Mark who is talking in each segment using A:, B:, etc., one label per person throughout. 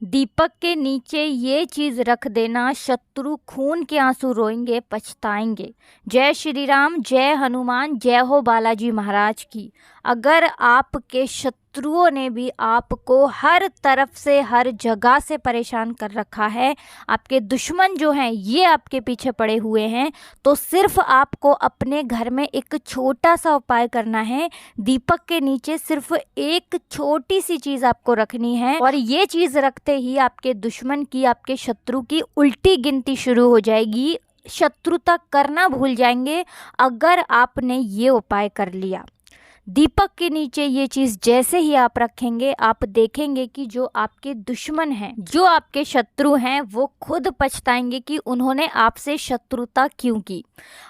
A: दीपक के नीचे ये चीज रख देना, शत्रु खून के आंसू रोएंगे, पछताएंगे। जय श्री राम, जय हनुमान, जय हो बालाजी महाराज की। अगर आपके शत्रुओं ने भी आपको हर तरफ से, हर जगह से परेशान कर रखा है, आपके दुश्मन जो हैं ये आपके पीछे पड़े हुए हैं, तो सिर्फ आपको अपने घर में एक छोटा सा उपाय करना है। दीपक के नीचे सिर्फ एक छोटी सी चीज आपको रखनी है, और ये चीज रखते ही आपके दुश्मन की, आपके शत्रु की उल्टी गिनती शुरू हो जाएगी। शत्रुता करना भूल जाएंगे अगर आपने ये उपाय कर लिया। दीपक के नीचे ये चीज़ जैसे ही आप रखेंगे, आप देखेंगे कि जो आपके दुश्मन हैं, जो आपके शत्रु हैं, वो खुद पछताएंगे कि उन्होंने आपसे शत्रुता क्यों की।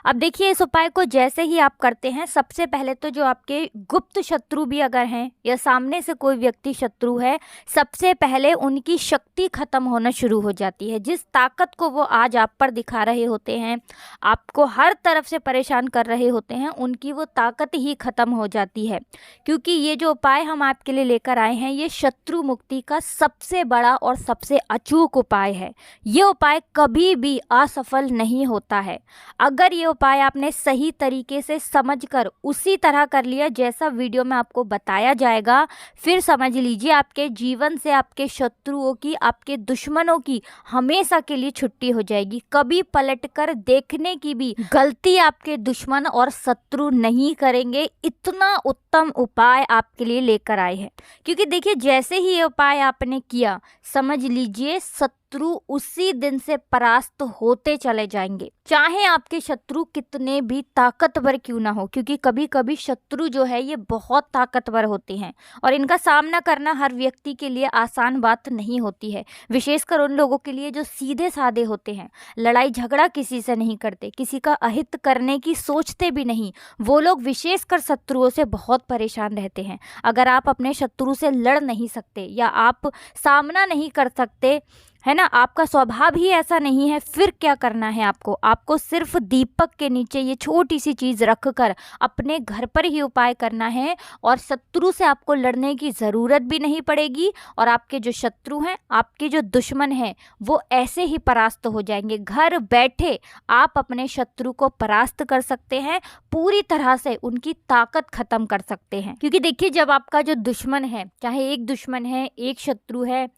A: अब देखिए, इस उपाय को जैसे ही आप करते हैं, सबसे पहले तो जो आपके गुप्त शत्रु भी अगर हैं या सामने से कोई व्यक्ति शत्रु है, सबसे पहले उनकी शक्ति खत्म होना शुरू हो जाती है। जिस ताकत को वो आज आप पर दिखा रहे होते हैं, आपको हर तरफ से परेशान कर रहे होते हैं, उनकी वो ताकत ही खत्म हो जाती है। क्योंकि ये जो उपाय हम आपके लिए लेकर आए हैं, ये शत्रु मुक्ति का सबसे बड़ा और सबसे अचूक उपाय है। ये उपाय कभी भी असफल नहीं होता है। अगर ये उपाय आपने सही तरीके से समझकर उसी तरह कर लिया जैसा वीडियो में आपको बताया जाएगा, फिर समझ लीजिए आपके जीवन से आपके शत्रुओं की, आपके दुश्मनों की हमेशा के लिए छुट्टी हो जाएगी। कभी पलटकर देखने की भी गलती आपके दुश्मन और शत्रु नहीं करेंगे। इतना उत्तम उपाय आपके लिए लेकर आए हैं। क्योंकि देखिए, जैसे ही ये उपाय आपने किया, समझ लीजिए शत्रु उसी दिन से परास्त होते चले जाएंगे, चाहे आपके शत्रु कितने भी ताकतवर क्यों ना हो। क्योंकि कभी कभी शत्रु जो है ये बहुत ताकतवर होते हैं, और इनका सामना करना हर व्यक्ति के लिए आसान बात नहीं होती है। विशेषकर उन लोगों के लिए जो सीधे साधे होते हैं, लड़ाई झगड़ा किसी से नहीं करते, किसी का अहित करने की सोचते भी नहीं, वो लोग विशेषकर शत्रुओं से बहुत परेशान रहते हैं। अगर आप अपने शत्रु से लड़ नहीं सकते या आप सामना नहीं कर सकते, है ना, आपका स्वभाव ही ऐसा नहीं है, फिर क्या करना है आपको? आपको सिर्फ दीपक के नीचे ये छोटी सी चीज़ रखकर अपने घर पर ही उपाय करना है, और शत्रु से आपको लड़ने की ज़रूरत भी नहीं पड़ेगी। और आपके जो शत्रु हैं, आपके जो दुश्मन हैं, वो ऐसे ही परास्त हो जाएंगे। घर बैठे आप अपने शत्रु को परास्त कर सकते हैं, पूरी तरह से उनकी ताकत खत्म कर सकते हैं। क्योंकि देखिए, जब आपका जो दुश्मन है, चाहे एक दुश्मन है, एक शत्रु है,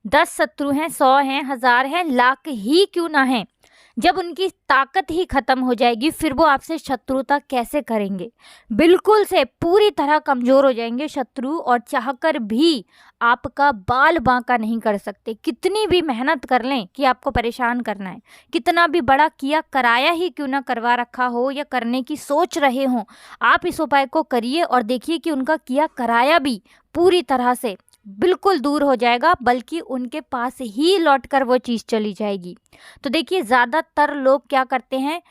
A: 10 शत्रु हैं, 100 हैं, 1000 हैं, लाख ही क्यों ना हैं, जब उनकी ताकत ही खत्म हो जाएगी, फिर वो आपसे शत्रुता कैसे करेंगे? बिल्कुल से पूरी तरह कमज़ोर हो जाएंगे शत्रु, और चाहकर भी आपका बाल बांका नहीं कर सकते। कितनी भी मेहनत कर लें कि आपको परेशान करना है, कितना भी बड़ा किया कराया ही क्यों ना करवा रखा हो या करने की सोच रहे हों, आप इस उपाय को करिए और देखिए कि उनका किया कराया भी पूरी तरह से बिल्कुल दूर हो जाएगा, बल्कि उनके पास ही लौटकर वो चीज़ चली जाएगी। तो देखिए, ज़्यादातर लोग क्या करते हैं,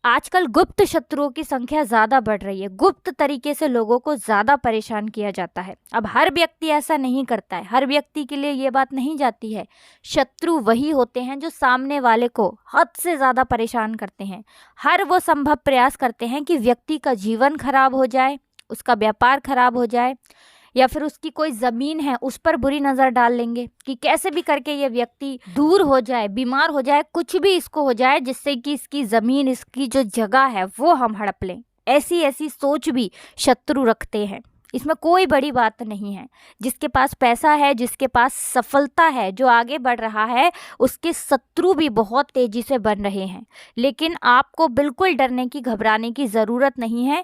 A: आजकल गुप्त शत्रुओं की संख्या ज़्यादा बढ़ रही है। गुप्त तरीके से लोगों को ज़्यादा परेशान किया जाता है। अब हर व्यक्ति ऐसा नहीं करता है, हर व्यक्ति के लिए ये बात नहीं जाती है। शत्रु वही होते हैं जो सामने वाले को हद से ज़्यादा परेशान करते हैं। हर वो संभव प्रयास करते हैं कि व्यक्ति का जीवन खराब हो जाए, उसका व्यापार खराब हो जाए, या फिर उसकी कोई ज़मीन है उस पर बुरी नज़र डाल लेंगे कि कैसे भी करके ये व्यक्ति दूर हो जाए, बीमार हो जाए, कुछ भी इसको हो जाए, जिससे कि इसकी ज़मीन, इसकी जो जगह है वो हम हड़प लें। ऐसी ऐसी सोच भी शत्रु रखते हैं। इसमें कोई बड़ी बात नहीं है। जिसके पास पैसा है, जिसके पास सफलता है, जो आगे बढ़ रहा है, उसके शत्रु भी बहुत तेज़ी से बन रहे हैं। लेकिन आपको बिल्कुल डरने की, घबराने की ज़रूरत नहीं है।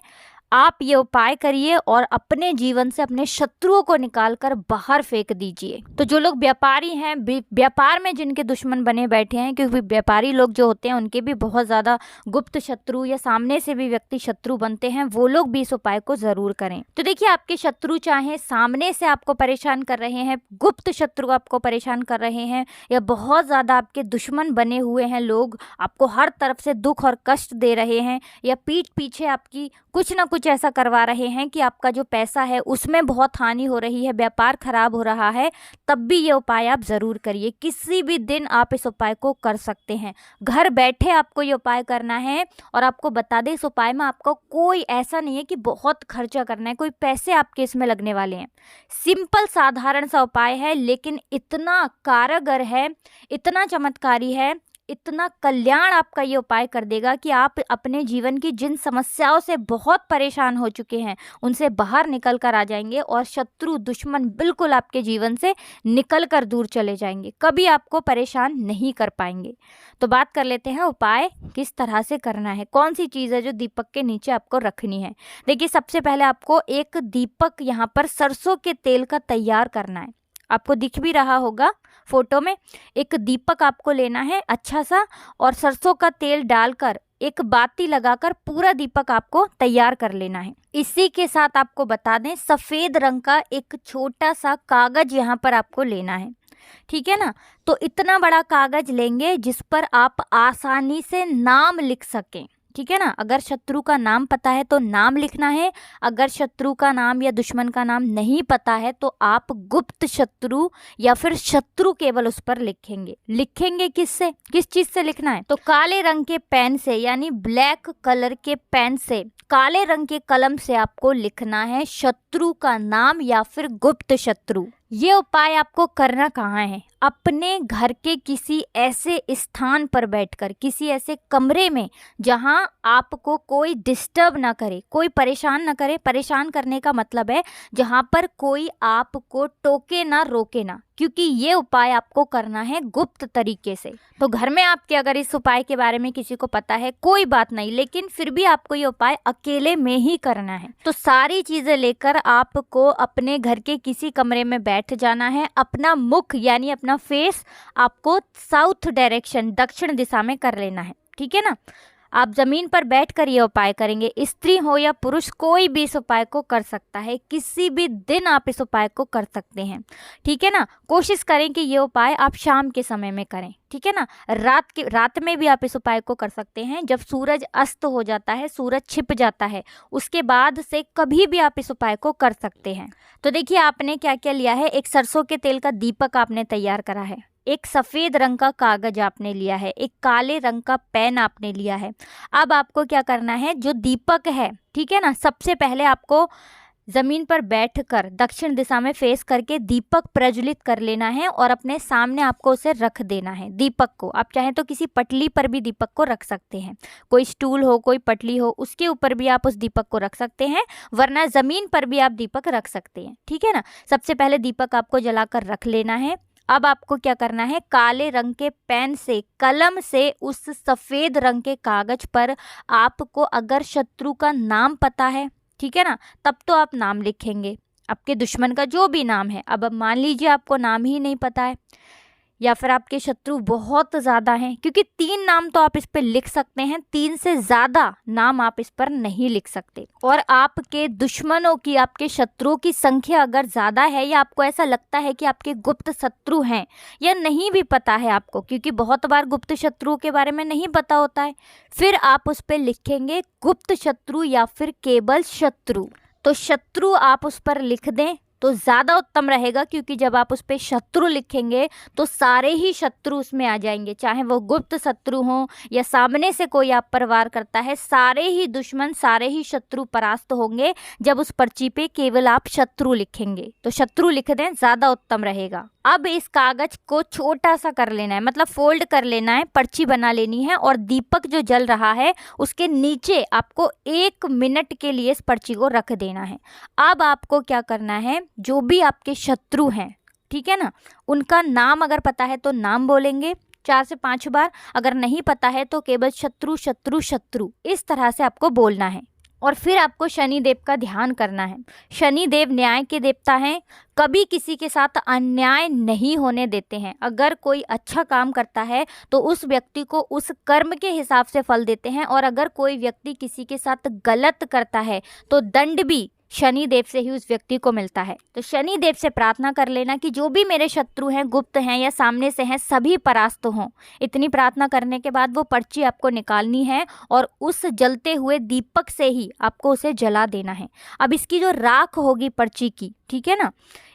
A: आप ये उपाय करिए और अपने जीवन से अपने शत्रुओं को निकालकर बाहर फेंक दीजिए। तो जो लोग व्यापारी हैं, व्यापार में जिनके दुश्मन बने बैठे हैं, क्योंकि व्यापारी लोग जो होते हैं उनके भी बहुत ज़्यादा गुप्त शत्रु या सामने से भी व्यक्ति शत्रु बनते हैं, वो लोग भी इस उपाय को ज़रूर करें। तो देखिए, आपके शत्रु चाहे सामने से आपको परेशान कर रहे हैं, गुप्त शत्रु आपको परेशान कर रहे हैं, या बहुत ज़्यादा आपके दुश्मन बने हुए हैं लोग, आपको हर तरफ से दुख और कष्ट दे रहे हैं, या पीठ पीछे आपकी कुछ ना कुछ कुछ ऐसा करवा रहे हैं कि आपका जो पैसा है उसमें बहुत हानि हो रही है, व्यापार खराब हो रहा है, तब भी ये उपाय आप ज़रूर करिए। किसी भी दिन आप इस उपाय को कर सकते हैं। घर बैठे आपको ये उपाय करना है। और आपको बता दें, इस उपाय में आपको कोई ऐसा नहीं है कि बहुत खर्चा करना है, कोई पैसे आपके इसमें लगने वाले हैं। सिंपल साधारण सा उपाय है, लेकिन इतना कारगर है, इतना चमत्कारी है, इतना कल्याण आपका ये उपाय कर देगा कि आप अपने जीवन की जिन समस्याओं से बहुत परेशान हो चुके हैं उनसे बाहर निकल कर आ जाएंगे और शत्रु दुश्मन बिल्कुल आपके जीवन से निकल कर दूर चले जाएंगे, कभी आपको परेशान नहीं कर पाएंगे। तो बात कर लेते हैं उपाय किस तरह से करना है, कौन सी चीज़ है जो दीपक के नीचे आपको रखनी है। देखिए, सबसे पहले आपको एक दीपक यहाँ पर सरसों के तेल का तैयार करना है। आपको दिख भी रहा होगा फोटो में। एक दीपक आपको लेना है अच्छा सा, और सरसों का तेल डालकर एक बाती लगाकर पूरा दीपक आपको तैयार कर लेना है। इसी के साथ आपको बता दें, सफ़ेद रंग का एक छोटा सा कागज यहाँ पर आपको लेना है, ठीक है ना। तो इतना बड़ा कागज लेंगे जिस पर आप आसानी से नाम लिख सकें, ठीक है ना। अगर शत्रु का नाम पता है तो नाम लिखना है, अगर शत्रु का नाम या दुश्मन का नाम नहीं पता है तो आप गुप्त शत्रु या फिर शत्रु केवल उस पर लिखेंगे किससे, किस चीज से लिखना है, तो काले रंग के पेन से, यानी ब्लैक कलर के पेन से, काले रंग के कलम से आपको लिखना है शत्रु का नाम या फिर गुप्त शत्रु। ये उपाय आपको करना कहाँ है, अपने घर के किसी ऐसे स्थान पर बैठकर, किसी ऐसे कमरे में जहाँ आपको कोई डिस्टर्ब ना करे, कोई परेशान ना करे। परेशान करने का मतलब है जहाँ पर कोई आपको टोके ना, रोके ना, क्योंकि ये उपाय आपको करना है गुप्त तरीके से। तो घर में आपके अगर इस उपाय के बारे में किसी को पता है कोई बात नहीं, लेकिन फिर भी आपको ये उपाय अकेले में ही करना है। तो सारी चीज़ें लेकर आपको अपने घर के किसी कमरे में बैठ जाना है। अपना मुख यानी अपना फेस आपको साउथ डायरेक्शन, दक्षिण दिशा में कर लेना है, ठीक है ना। आप ज़मीन पर बैठकर ये उपाय करेंगे। स्त्री हो या पुरुष, कोई भी इस उपाय को कर सकता है। किसी भी दिन आप इस उपाय को कर सकते हैं, ठीक है ना। कोशिश करें कि ये उपाय आप शाम के समय में करें, ठीक है ना। रात में भी आप इस उपाय को कर सकते हैं, जब सूरज अस्त हो जाता है, सूरज छिप जाता है, उसके बाद से कभी भी आप इस उपाय को कर सकते हैं। तो देखिए, आपने क्या क्या लिया है। एक सरसों के तेल का दीपक आपने तैयार करा है, एक सफ़ेद रंग का कागज आपने लिया है, एक काले रंग का पेन आपने लिया है। अब आपको क्या करना है, जो दीपक है, ठीक है ना, सबसे पहले आपको ज़मीन पर बैठकर दक्षिण दिशा में फेस करके दीपक प्रज्वलित कर लेना है और अपने सामने आपको उसे रख देना है। दीपक को आप चाहें तो किसी पटली पर भी दीपक को रख सकते हैं, कोई स्टूल हो, कोई पटली हो, उसके ऊपर भी आप उस दीपक को रख सकते हैं, वरना ज़मीन पर भी आप दीपक रख सकते हैं, ठीक है ना। सबसे पहले दीपक आपको जलाकर रख लेना है। अब आपको क्या करना है, काले रंग के पेन से, कलम से उस सफ़ेद रंग के कागज पर आपको अगर शत्रु का नाम पता है, ठीक है ना, तब तो आप नाम लिखेंगे, आपके दुश्मन का जो भी नाम है। अब मान लीजिए आपको नाम ही नहीं पता है, या फिर आपके शत्रु बहुत ज़्यादा हैं, क्योंकि 3 नाम तो आप इस पर लिख सकते हैं, 3 से ज़्यादा नाम आप इस पर नहीं लिख सकते। और आपके दुश्मनों की, आपके शत्रुओं की संख्या अगर ज़्यादा है, या आपको ऐसा लगता है कि आपके गुप्त शत्रु हैं, या नहीं भी पता है आपको, क्योंकि बहुत बार गुप्त शत्रुओं के बारे में नहीं पता होता है, फिर आप उस पर लिखेंगे गुप्त शत्रु या फिर केवल शत्रु। तो शत्रु आप उस पर लिख दें तो ज़्यादा उत्तम रहेगा, क्योंकि जब आप उस पर शत्रु लिखेंगे तो सारे ही शत्रु उसमें आ जाएंगे, चाहे वो गुप्त शत्रु हों या सामने से कोई आप पर वार करता है, सारे ही दुश्मन, सारे ही शत्रु परास्त होंगे जब उस पर्ची पे केवल आप शत्रु लिखेंगे। तो शत्रु लिख दें, ज़्यादा उत्तम रहेगा। अब इस कागज को छोटा सा कर लेना है, मतलब फोल्ड कर लेना है, पर्ची बना लेनी है, और दीपक जो जल रहा है उसके नीचे आपको 1 मिनट के लिए इस पर्ची को रख देना है। अब आपको क्या करना है, जो भी आपके शत्रु हैं, ठीक है ना, उनका नाम अगर पता है तो नाम बोलेंगे 4 से 5 बार, अगर नहीं पता है तो केवल शत्रु शत्रु शत्रु, इस तरह से आपको बोलना है। और फिर आपको शनिदेव का ध्यान करना है। शनिदेव न्याय के देवता हैं, कभी किसी के साथ अन्याय नहीं होने देते हैं। अगर कोई अच्छा काम करता है तो उस व्यक्ति को उस कर्म के हिसाब से फल देते हैं, और अगर कोई व्यक्ति किसी के साथ गलत करता है तो दंड भी शनि देव से ही उस व्यक्ति को मिलता है। तो शनि देव से प्रार्थना कर लेना कि जो भी मेरे शत्रु हैं, गुप्त हैं या सामने से हैं, सभी परास्त हों। इतनी प्रार्थना करने के बाद वो पर्ची आपको निकालनी है और उस जलते हुए दीपक से ही आपको उसे जला देना है। अब इसकी जो राख होगी पर्ची की, ठीक है ना,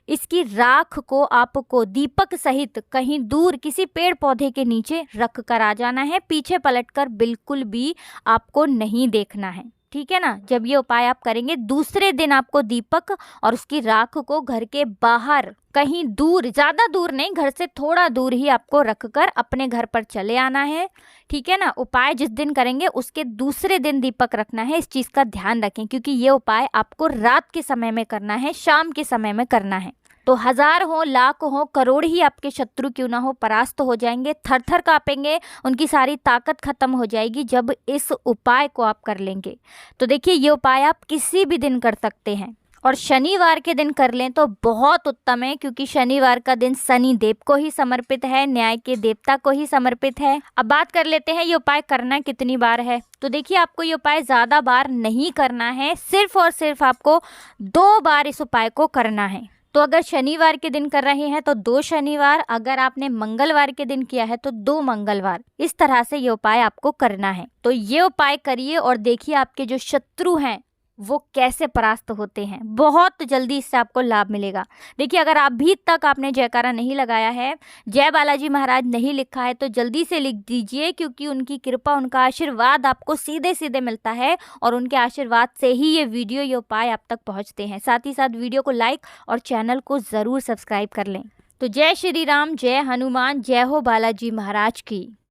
A: इसकी राख को आपको दीपक सहित कहीं दूर किसी पेड़ पौधे के नीचे रख कर आ जाना है। पीछे पलटकर बिल्कुल भी आपको नहीं देखना है, ठीक है ना। जब ये उपाय आप करेंगे, दूसरे दिन आपको दीपक और उसकी राख को घर के बाहर कहीं दूर, ज़्यादा दूर नहीं, घर से थोड़ा दूर ही आपको रखकर अपने घर पर चले आना है, ठीक है ना। उपाय जिस दिन करेंगे उसके दूसरे दिन दीपक रखना है। इस चीज़ का ध्यान रखें क्योंकि ये उपाय आपको रात के समय में करना है, शाम के समय में करना है। तो 1000 हो, लाख हो, करोड़ ही आपके शत्रु क्यों ना हो, परास्त हो जाएंगे, थर थर कांपेंगे, उनकी सारी ताकत खत्म हो जाएगी जब इस उपाय को आप कर लेंगे। तो देखिए, ये उपाय आप किसी भी दिन कर सकते हैं और शनिवार के दिन कर लें तो बहुत उत्तम है क्योंकि शनिवार का दिन शनि देव को ही समर्पित है, न्याय के देवता को ही समर्पित है। अब बात कर लेते हैं ये उपाय करना कितनी बार है। तो देखिए, आपको ये उपाय ज़्यादा बार नहीं करना है, सिर्फ और सिर्फ आपको 2 बार इस उपाय को करना है। तो अगर शनिवार के दिन कर रहे हैं तो 2 शनिवार, अगर आपने मंगलवार के दिन किया है तो 2 मंगलवार। इस तरह से ये उपाय आपको करना है। तो ये उपाय करिए और देखिए आपके जो शत्रु हैं वो कैसे परास्त होते हैं। बहुत जल्दी इससे आपको लाभ मिलेगा। देखिए, अगर अभी तक आपने जयकारा नहीं लगाया है, जय बालाजी महाराज नहीं लिखा है, तो जल्दी से लिख दीजिए क्योंकि उनकी कृपा, उनका आशीर्वाद आपको सीधे सीधे मिलता है और उनके आशीर्वाद से ही ये वीडियो, ये उपाय आप तक पहुंचते हैं। साथ ही साथ वीडियो को लाइक और चैनल को ज़रूर सब्सक्राइब कर लें। तो जय श्री राम, जय हनुमान, जय हो बालाजी महाराज की।